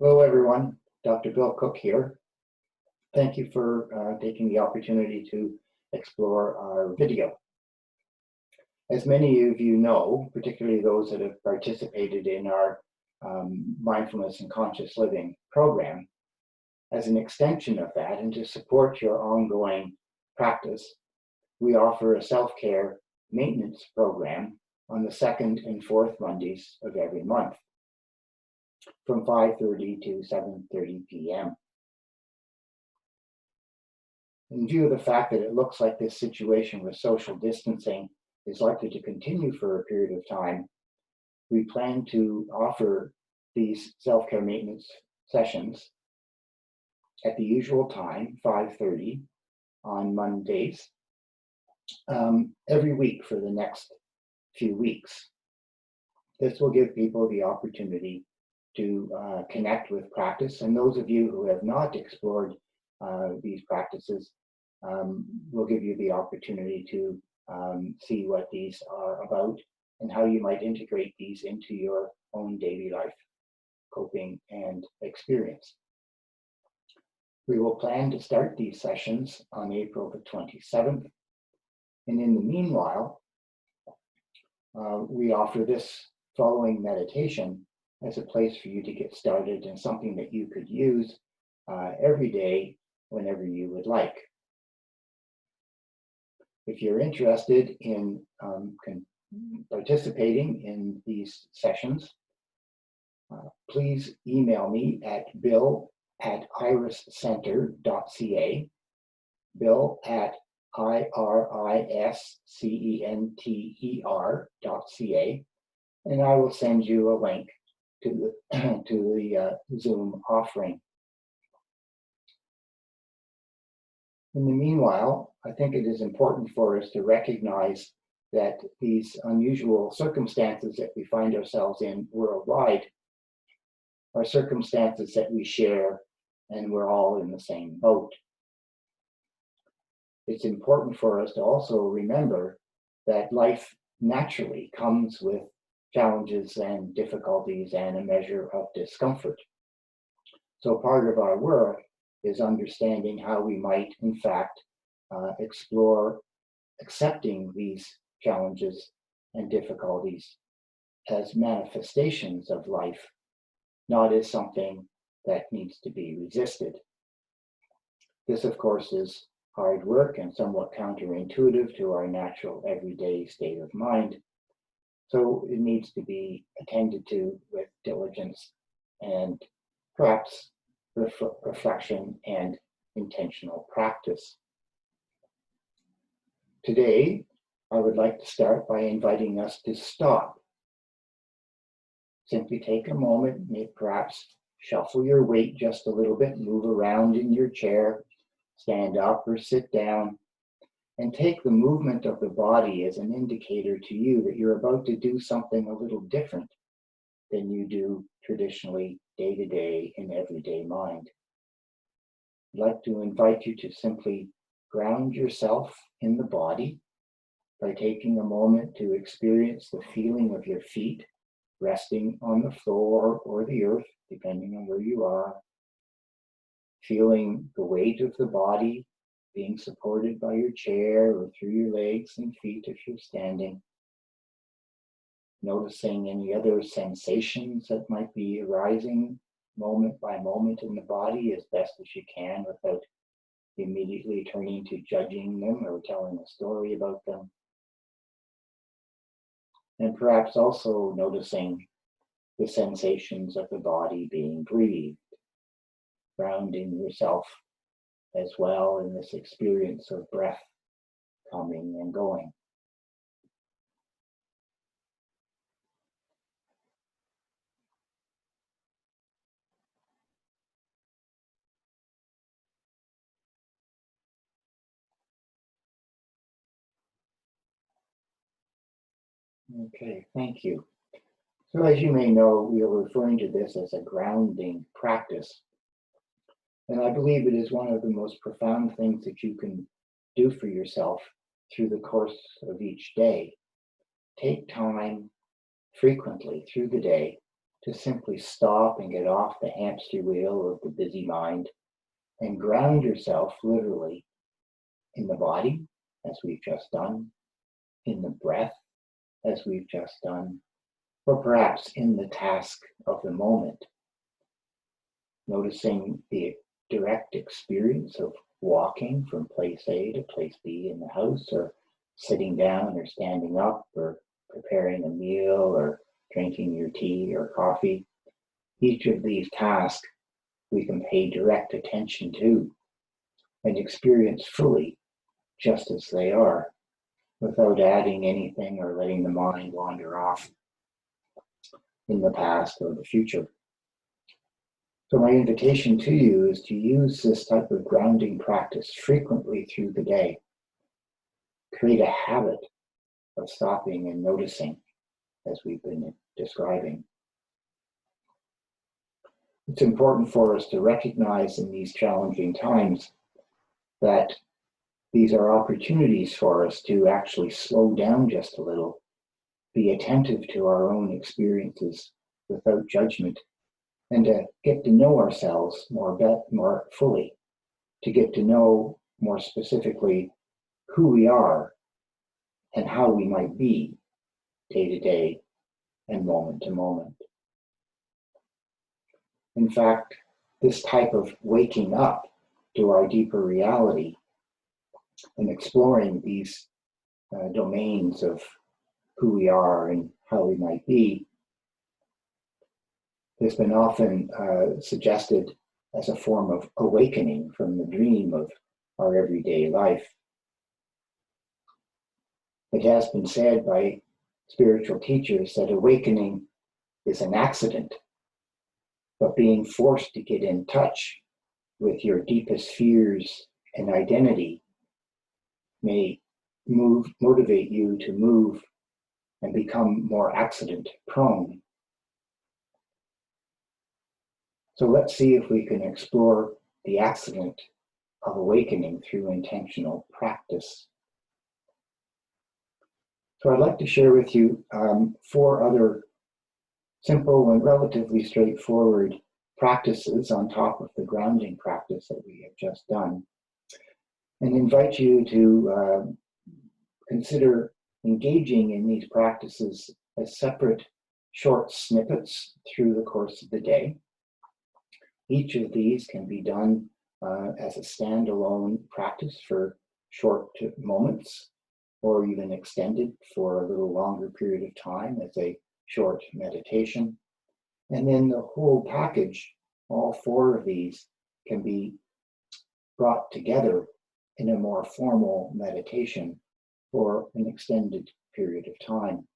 Hello, everyone. Dr. Bill Cook here. Thank you for taking the opportunity to explore our video. As many of you know, particularly those that have participated in our mindfulness and conscious living program, as an extension of that and to support your ongoing practice, we offer a self-care maintenance program on the second and fourth Mondays of every month from 5:30 to 7:30 p.m. In view of the fact that it looks like this situation with social distancing is likely to continue for a period of time, we plan to offer these self-care maintenance sessions at the usual time, 5:30 on Mondays, every week for the next few weeks. This will give people the opportunity to connect with practice, and those of you who have not explored these practices will give you the opportunity to see what these are about and how you might integrate these into your own daily life, coping, and experience. We will plan to start these sessions on April the 27th, and in the meanwhile, we offer this following meditation as a place for you to get started and something that you could use every day whenever you would like. If you're interested in participating in these sessions, please email me at bill@iriscenter.ca, bill@iriscenter.ca, and I will send you a link to the Zoom offering. In the meanwhile, I think it is important for us to recognize that these unusual circumstances that we find ourselves in worldwide are circumstances that we share, and we're all in the same boat. It's important for us to also remember that life naturally comes with challenges and difficulties and a measure of discomfort. So part of our work is understanding how we might, in fact, explore accepting these challenges and difficulties as manifestations of life, not as something that needs to be resisted. This, of course, is hard work and somewhat counterintuitive to our natural everyday state of mind. So it needs to be attended to with diligence and perhaps reflection and intentional practice. Today, I would like to start by inviting us to stop. Simply take a moment, perhaps shuffle your weight just a little bit, move around in your chair, stand up or sit down, and take the movement of the body as an indicator to you that you're about to do something a little different than you do traditionally day to day in everyday mind. I'd like to invite you to simply ground yourself in the body by taking a moment to experience the feeling of your feet resting on the floor or the earth, depending on where you are. Feeling the weight of the body being supported by your chair or through your legs and feet if you're standing. Noticing any other sensations that might be arising moment by moment in the body as best as you can without immediately turning to judging them or telling a story about them. And perhaps also noticing the sensations of the body being breathed, grounding yourself as well in this experience of breath coming and going. Okay, thank you. So as you may know, we are referring to this as a grounding practice. And I believe it is one of the most profound things that you can do for yourself through the course of each day. Take time frequently through the day to simply stop and get off the hamster wheel of the busy mind and ground yourself literally in the body, as we've just done, in the breath, as we've just done, or perhaps in the task of the moment, noticing the direct experience of walking from place A to place B in the house, or sitting down or standing up, or preparing a meal, or drinking your tea or coffee. Each of these tasks we can pay direct attention to and experience fully just as they are, without adding anything or letting the mind wander off in the past or the future. So my invitation to you is to use this type of grounding practice frequently through the day. Create a habit of stopping and noticing, as we've been describing. It's important for us to recognize in these challenging times that these are opportunities for us to actually slow down just a little, be attentive to our own experiences without judgment, and to get to know ourselves more fully, to get to know more specifically who we are and how we might be day to day and moment to moment. In fact, this type of waking up to our deeper reality and exploring these domains of who we are and how we might be has been often suggested as a form of awakening from the dream of our everyday life. It has been said by spiritual teachers that awakening is an accident, but being forced to get in touch with your deepest fears and identity may motivate you to move and become more accident prone. So let's see if we can explore the accident of awakening through intentional practice. So I'd like to share with you 4 other simple and relatively straightforward practices on top of the grounding practice that we have just done, and invite you to consider engaging in these practices as separate short snippets through the course of the day. Each of these can be done as a standalone practice for short moments, or even extended for a little longer period of time as a short meditation. And then the whole package, all 4 of these, can be brought together in a more formal meditation for an extended period of time.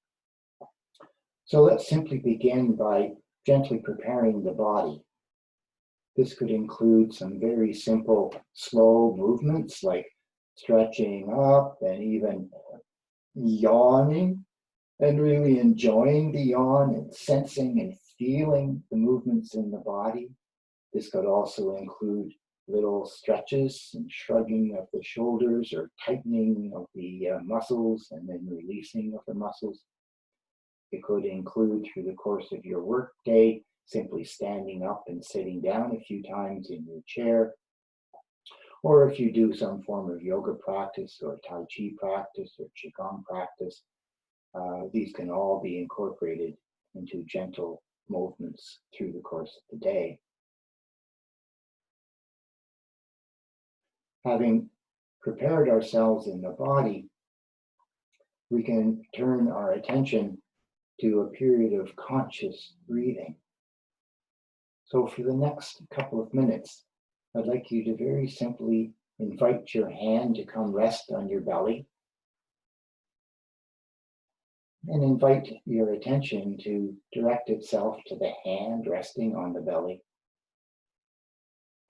So let's simply begin by gently preparing the body. This could include some very simple, slow movements like stretching up and even yawning, and really enjoying the yawn and sensing and feeling the movements in the body. This could also include little stretches and shrugging of the shoulders or tightening of the muscles and then releasing of the muscles. It could include, through the course of your work day, simply standing up and sitting down a few times in your chair. Or if you do some form of yoga practice or Tai Chi practice or Qigong practice, these can all be incorporated into gentle movements through the course of the day. Having prepared ourselves in the body, we can turn our attention to a period of conscious breathing. So for the next couple of minutes, I'd like you to very simply invite your hand to come rest on your belly, and invite your attention to direct itself to the hand resting on the belly.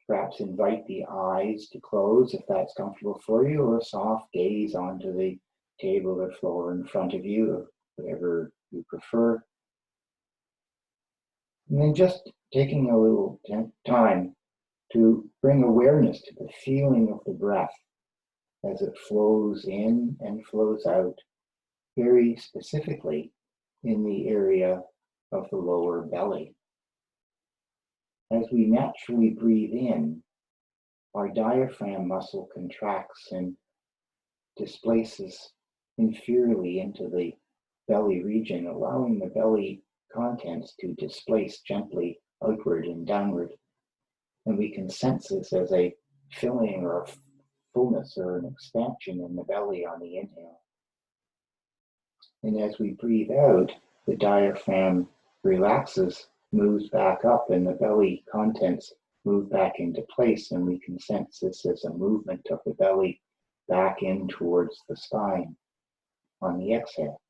Perhaps invite the eyes to close if that's comfortable for you, or a soft gaze onto the table or floor in front of you, or whatever you prefer. And then just taking a little time to bring awareness to the feeling of the breath as it flows in and flows out, very specifically in the area of the lower belly. As we naturally breathe in, our diaphragm muscle contracts and displaces inferiorly into the belly region, allowing the belly contents to displace gently outward and downward. And we can sense this as a filling or a fullness or an expansion in the belly on the inhale. And as we breathe out, the diaphragm relaxes, moves back up, and the belly contents move back into place. And we can sense this as a movement of the belly back in towards the spine on the exhale.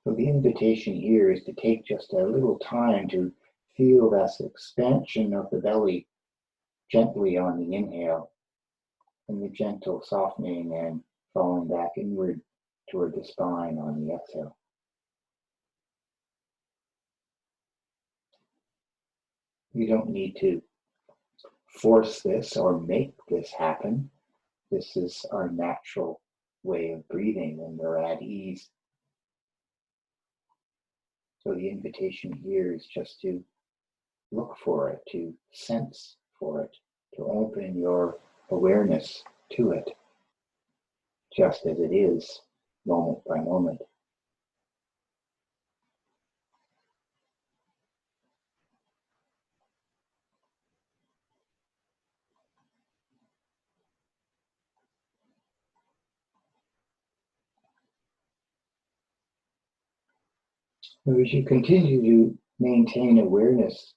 So the invitation here is to take just a little time to feel this expansion of the belly gently on the inhale, and the gentle softening and falling back inward toward the spine on the exhale. You don't need to force this or make this happen. This is our natural way of breathing when we're at ease. So the invitation here is just to look for it, to sense for it, to open your awareness to it, just as it is, moment by moment. So as you continue to maintain awareness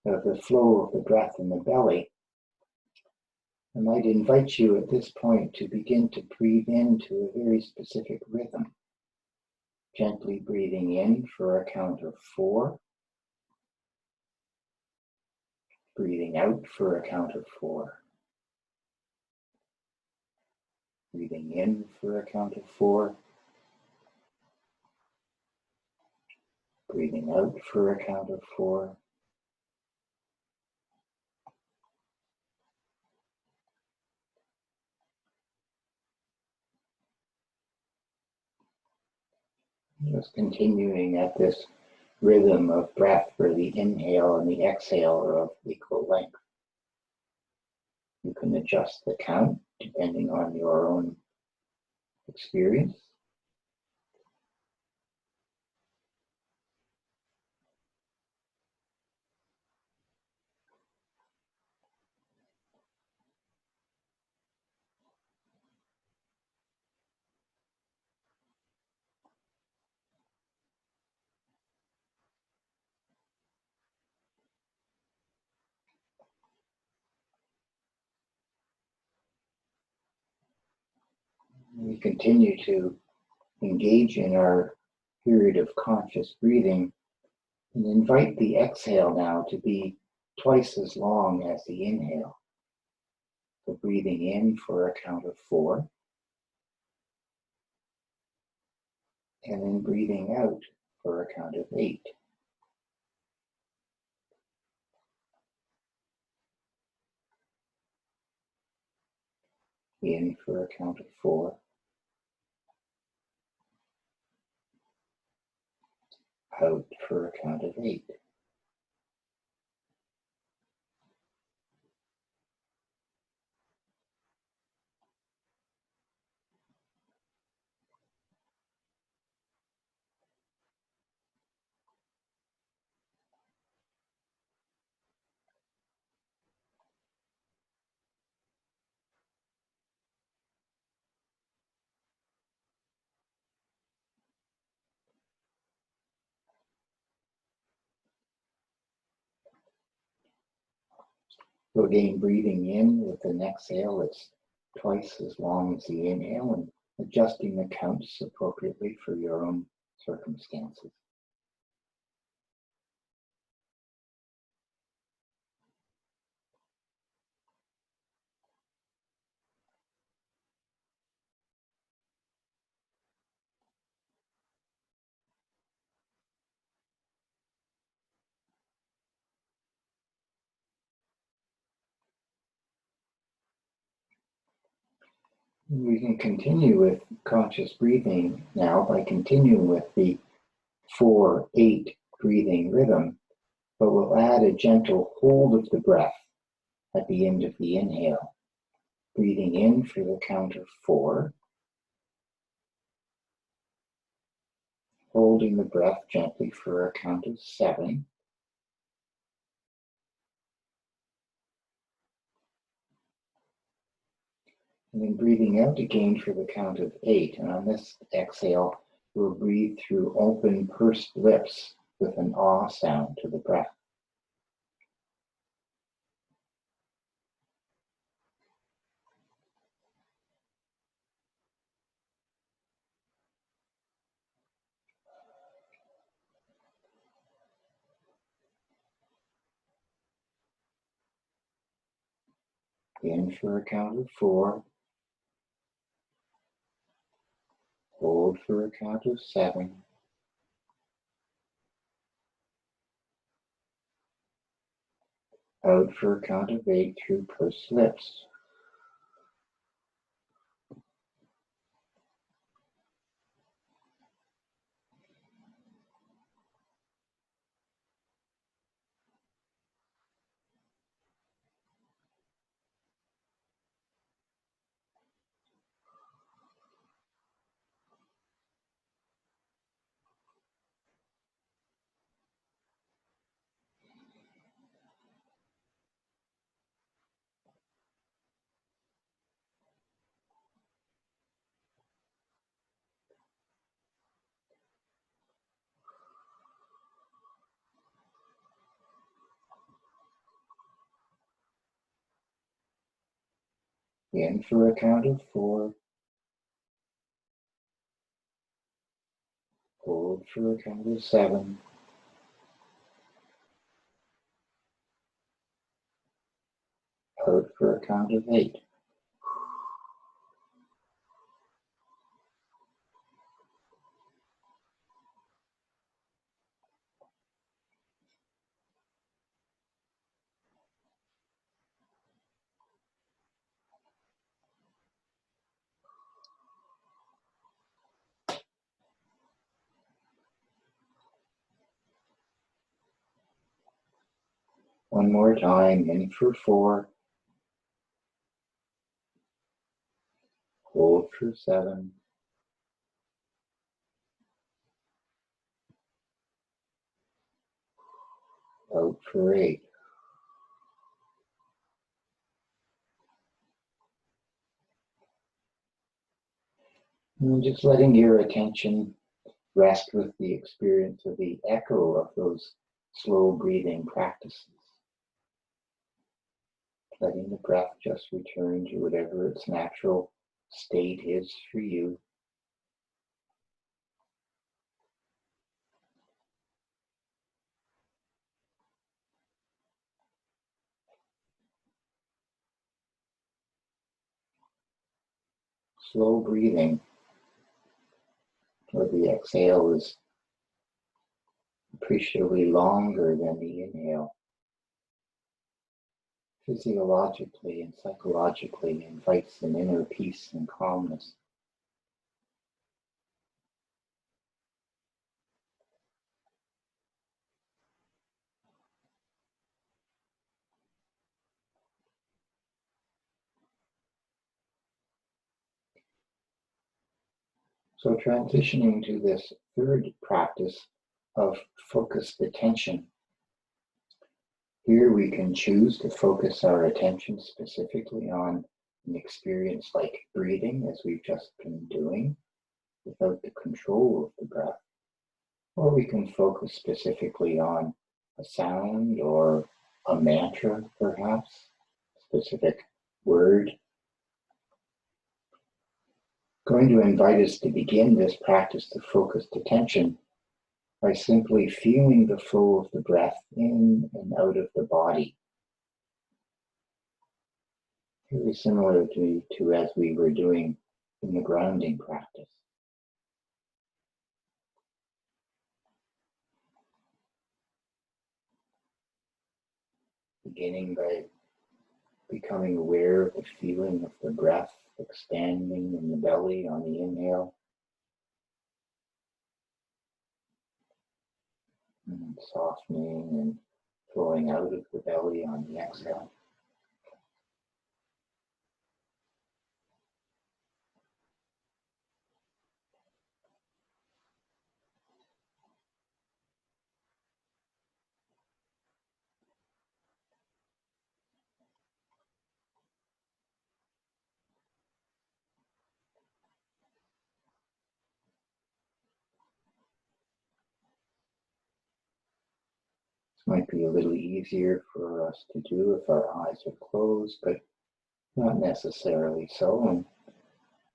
of the flow of the breath in the belly, I might invite you at this point to begin to breathe into a very specific rhythm. Gently breathing in for a count of 4. Breathing out for a count of 4. Breathing in for a count of 4. Breathing out for a count of 4. Just continuing at this rhythm of breath where the inhale and the exhale are of equal length. You can adjust the count depending on your own experience. We continue to engage in our period of conscious breathing and invite the exhale now to be twice as long as the inhale. So breathing in for a count of 4, and then breathing out for a count of 8. In for a count of 4. Out for a count of 8. So again, breathing in with an exhale that's twice as long as the inhale, and adjusting the counts appropriately for your own circumstances. We can continue with conscious breathing now by continuing with the 4-8 breathing rhythm, but we'll add a gentle hold of the breath at the end of the inhale. Breathing in for the count of 4, holding the breath gently for a count of 7, and then breathing out again for the count of 8. And on this exhale, we'll breathe through open, pursed lips with an ah sound to the breath. In for a count of 4, hold for a count of 7, out for a count of 8 through pursed lips. In for a count of 4, hold for a count of 7, out for a count of 8. One more time, in for 4, hold for 7, out for 8. And just letting your attention rest with the experience of the echo of those slow breathing practices. Letting the breath just return to whatever its natural state is for you. Slow breathing, where the exhale is appreciably longer than the inhale, physiologically and psychologically invites an inner peace and calmness. So transitioning to this third practice of focused attention. Here we can choose to focus our attention specifically on an experience like breathing, as we've just been doing, without the control of the breath. Or we can focus specifically on a sound or a mantra, perhaps, specific word. Going to invite us to begin this practice of focused attention by simply feeling the flow of the breath in and out of the body. Very similar to as we were doing in the grounding practice. Beginning by becoming aware of the feeling of the breath expanding in the belly on the inhale. softening and flowing out of the belly on the exhale. This might be a little easier for us to do if our eyes are closed, but not necessarily so. And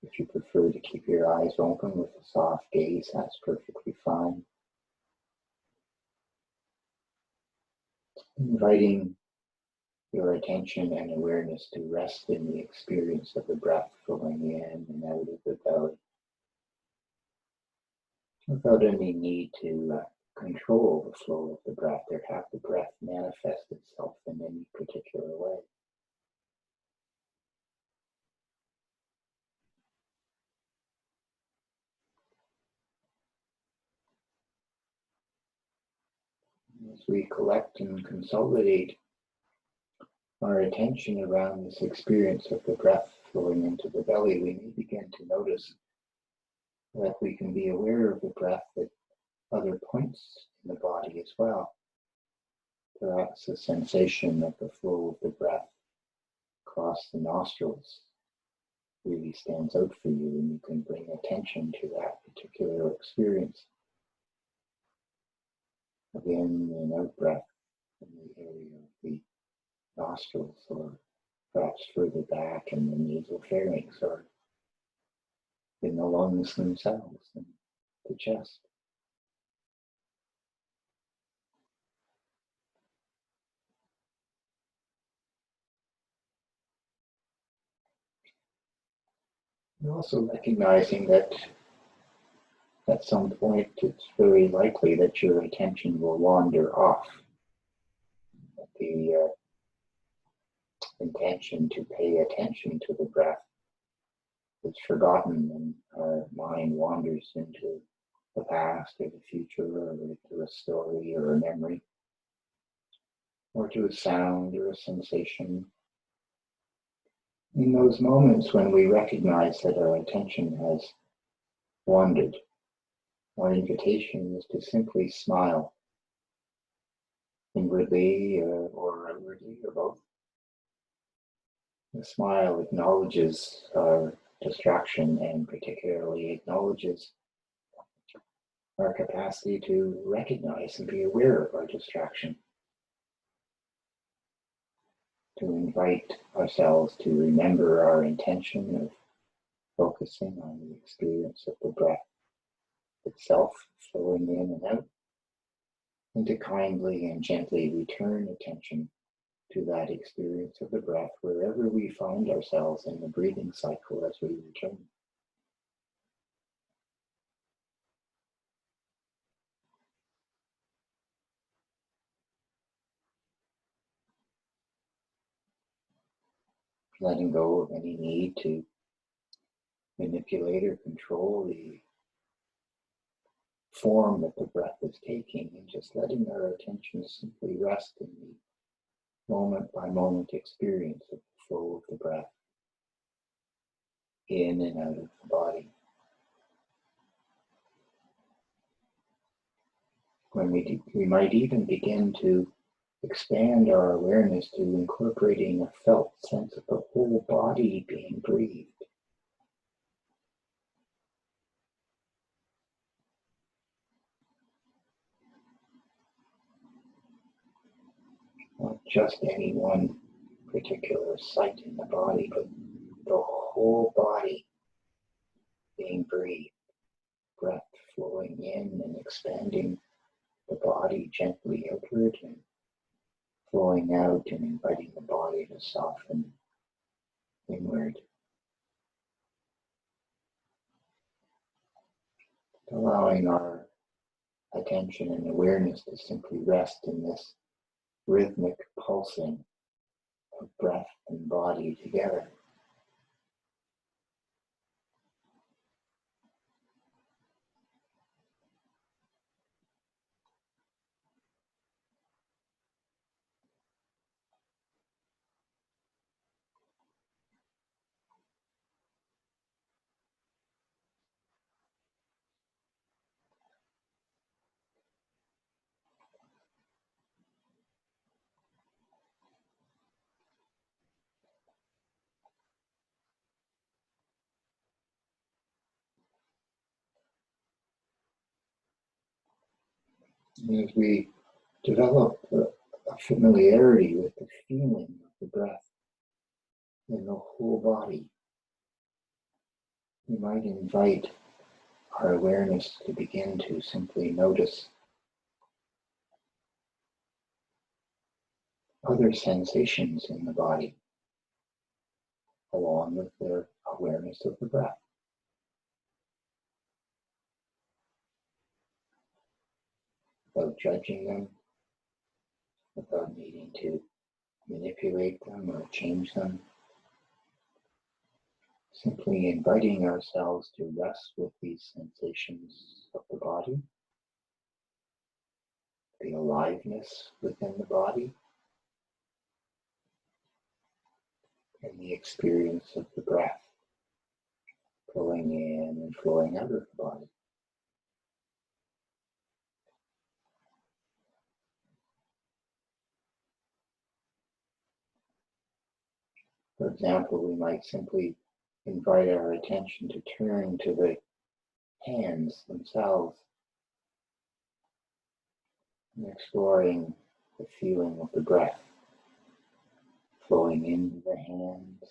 if you prefer to keep your eyes open with a soft gaze, that's perfectly fine. Inviting your attention and awareness to rest in the experience of the breath flowing in and out of the belly, without any need to control the flow of the breath or have the breath manifest itself in any particular way. As we collect and consolidate our attention around this experience of the breath flowing into the belly, we may begin to notice that we can be aware of the breath at other points in the body as well. Perhaps the sensation of the flow of the breath across the nostrils really stands out for you, and you can bring attention to that particular experience of in and out breath in the area of the nostrils, or perhaps further back in the nasal pharynx, or in the lungs themselves and the chest. And also recognizing that at some point it's very likely that your attention will wander off. The intention to pay attention to the breath is forgotten, and our mind wanders into the past or the future, or to a story or a memory, or to a sound or a sensation. In those moments when we recognize that our attention has wandered, our invitation is to simply smile, inwardly or outwardly, or both. The smile acknowledges our distraction and particularly acknowledges our capacity to recognize and be aware of our distraction, to invite ourselves to remember our intention of focusing on the experience of the breath itself flowing in and out, and to kindly and gently return attention to that experience of the breath wherever we find ourselves in the breathing cycle as we return. Letting go of any need to manipulate or control the form that the breath is taking, and just letting our attention simply rest in the moment by moment experience of the flow of the breath in and out of the body. When we might even begin to expand our awareness to incorporating a felt sense of the whole body being breathed. Not just any one particular site in the body, but the whole body being breathed, breath flowing in and expanding the body gently outward and flowing out and inviting the body to soften inward. Allowing our attention and awareness to simply rest in this rhythmic pulsing of breath and body together. And as we develop a familiarity with the feeling of the breath in the whole body, we might invite our awareness to begin to simply notice other sensations in the body along with their awareness of the breath, without judging them, without needing to manipulate them or change them. Simply inviting ourselves to rest with these sensations of the body, the aliveness within the body, and the experience of the breath flowing in and flowing out of the body. For example, we might simply invite our attention to turn to the hands themselves and exploring the feeling of the breath flowing into the hands,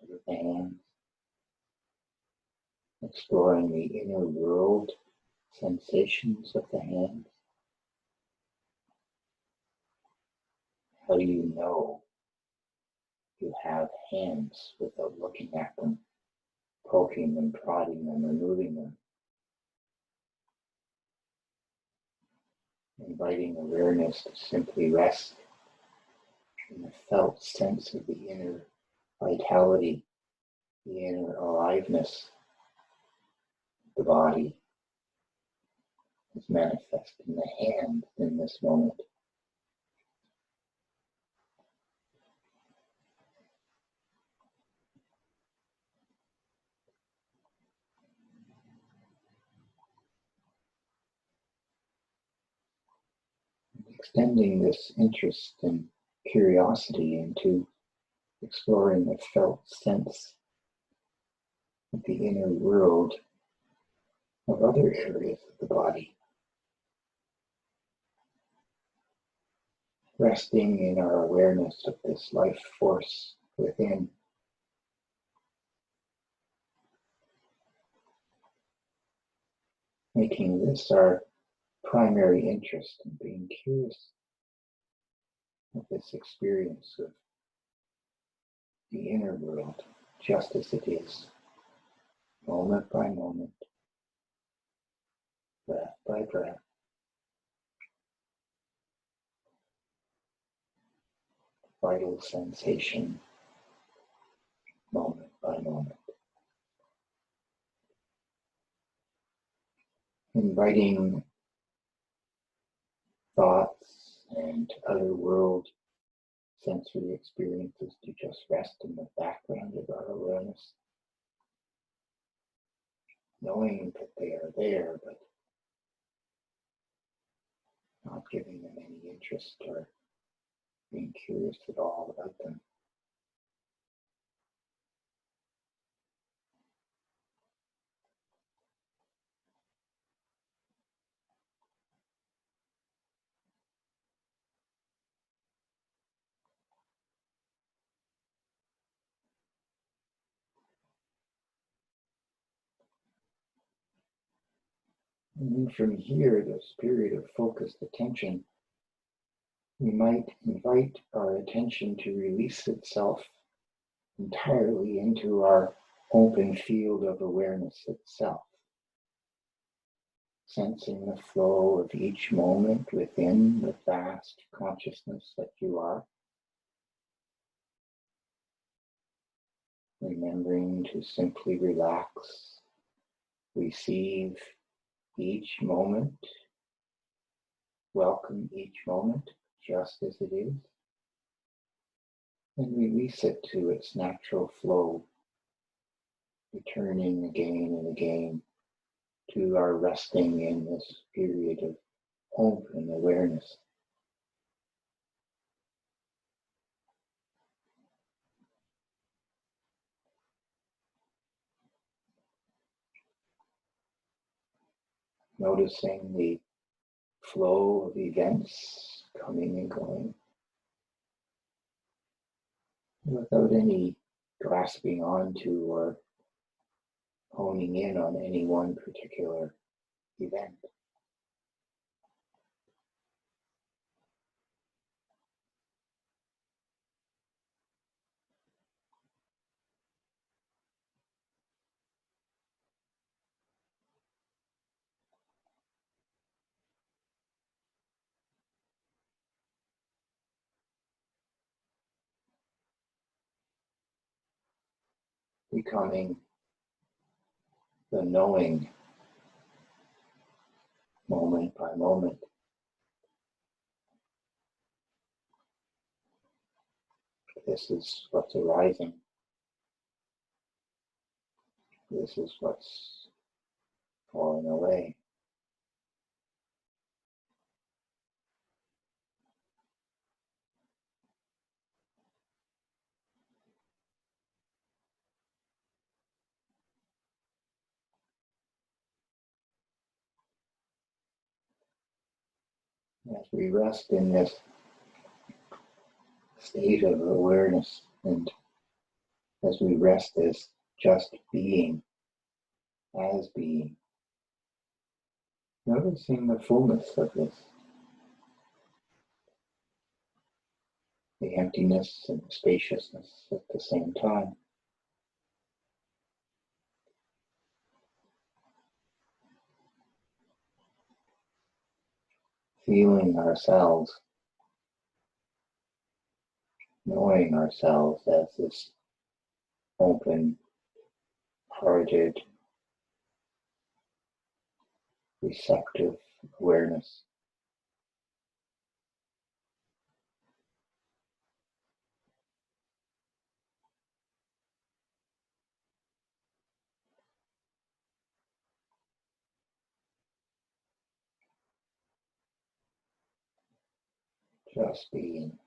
out of the hands, exploring the inner world sensations of the hands. How do you know you have hands without looking at them, poking them, prodding them, or moving them? Inviting awareness to simply rest in the felt sense of the inner vitality, the inner aliveness of the body is manifest in the hand in this moment. Extending this interest and curiosity into exploring the felt sense of the inner world of other areas of the body. Resting in our awareness of this life force within. Making this our primary interest in being curious of this experience of the inner world just as it is, moment by moment, breath by breath, vital sensation, moment by moment. Inviting thoughts and other world sensory experiences to just rest in the background of our awareness, knowing that they are there, but not giving them any interest or being curious at all about them. And then from here, this period of focused attention, we might invite our attention to release itself entirely into our open field of awareness itself, sensing the flow of each moment within the vast consciousness that you are, remembering to simply relax, receive each moment, welcome each moment just as it is, and release it to its natural flow, returning again and again to our resting in this period of open awareness. Noticing the flow of events coming and going without any grasping onto or honing in on any one particular event. Becoming the knowing moment by moment. This is what's arising. This is what's falling away. As we rest in this state of awareness, and as we rest as just being, as being, noticing the fullness of this, the emptiness and the spaciousness at the same time. Feeling ourselves, knowing ourselves as this open-hearted, receptive awareness. Just being.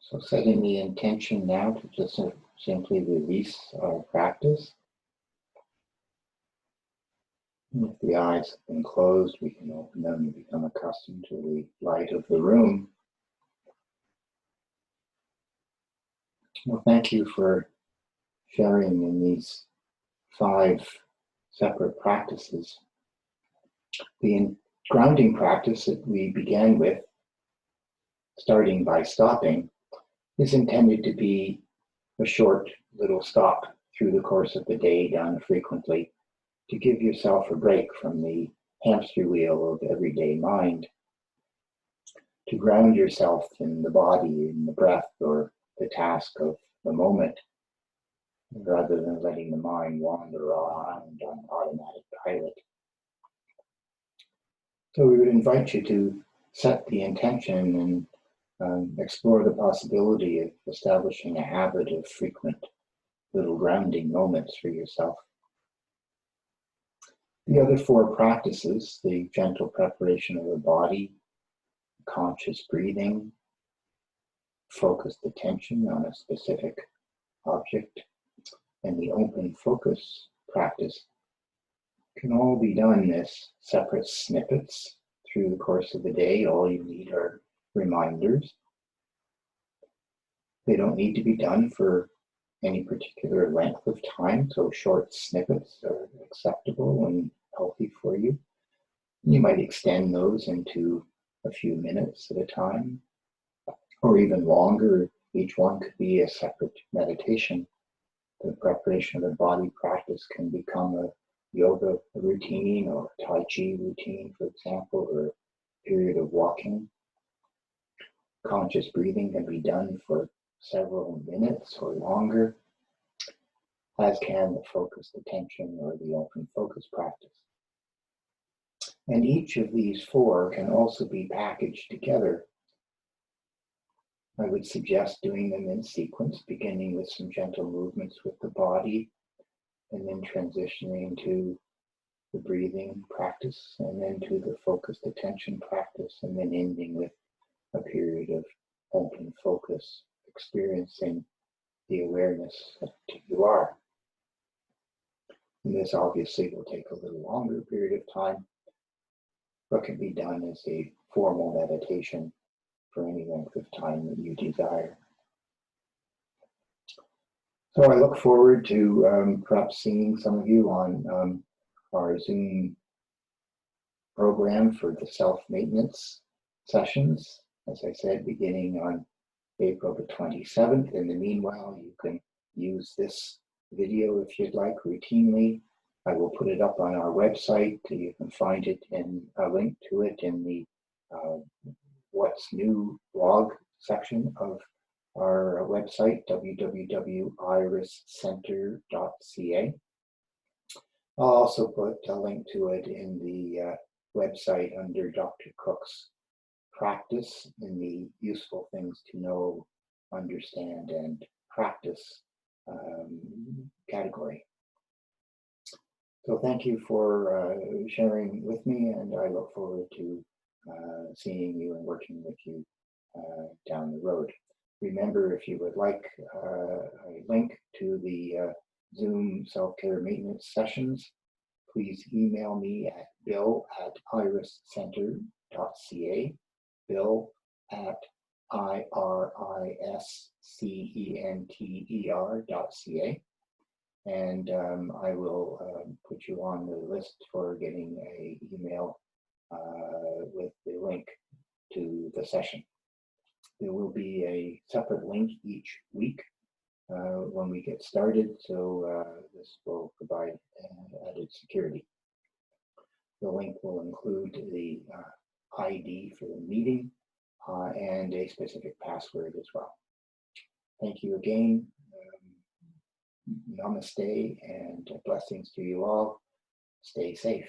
So setting the intention now to just simply release our practice. And if the eyes have been closed, we can open them and become accustomed to the light of the room. Well, thank you for sharing in these 5 separate practices. The grounding practice that we began with, starting by stopping, is intended to be a short little stop through the course of the day, done frequently, to give yourself a break from the hamster wheel of everyday mind, to ground yourself in the body, in the breath, or the task of the moment, rather than letting the mind wander around on automatic pilot. So we would invite you to set the intention and explore the possibility of establishing a habit of frequent little grounding moments for yourself. The other 4 practices, the gentle preparation of the body, conscious breathing, focused attention on a specific object, and the open focus practice, can all be done as separate snippets through the course of the day. All you need are reminders. They don't need to be done for any particular length of time, so short snippets are acceptable and healthy for you. You might extend those into a few minutes at a time, or even longer. Each one could be a separate meditation. The preparation of the body practice can become a yoga routine or a Tai Chi routine, for example, or a period of walking. Conscious breathing can be done for several minutes or longer, as can the focused attention or the open focus practice. And each of these 4 can also be packaged together. I would suggest doing them in sequence, beginning with some gentle movements with the body, and then transitioning to the breathing practice, and then to the focused attention practice, and then ending with a period of open focus, experiencing the awareness that you are. And this obviously will take a little longer period of time, but can be done as a formal meditation for any length of time that you desire. So I look forward to perhaps seeing some of you on our Zoom program for the self-maintenance sessions, as I said, beginning on April the 27th. In the meanwhile, you can use this video if you'd like routinely. I will put it up on our website. You can find it in a link to it in the What's New blog section of our website, www.iriscenter.ca. I'll also put a link to it in the website under Dr. Cook's practice in the useful things to know, understand, and practice category. So thank you for sharing with me, and I look forward to seeing you and working with you down the road. Remember, if you would like a link to the Zoom self-care maintenance sessions, please email me at bill@iriscenter.ca, bill@iriscenter.ca, and I will put you on the list for getting an email with the link to the session. There will be a separate link each week when we get started, so this will provide added security. The link will include the ID for the meeting and a specific password as well. Thank you again. Namaste and blessings to you all. Stay safe.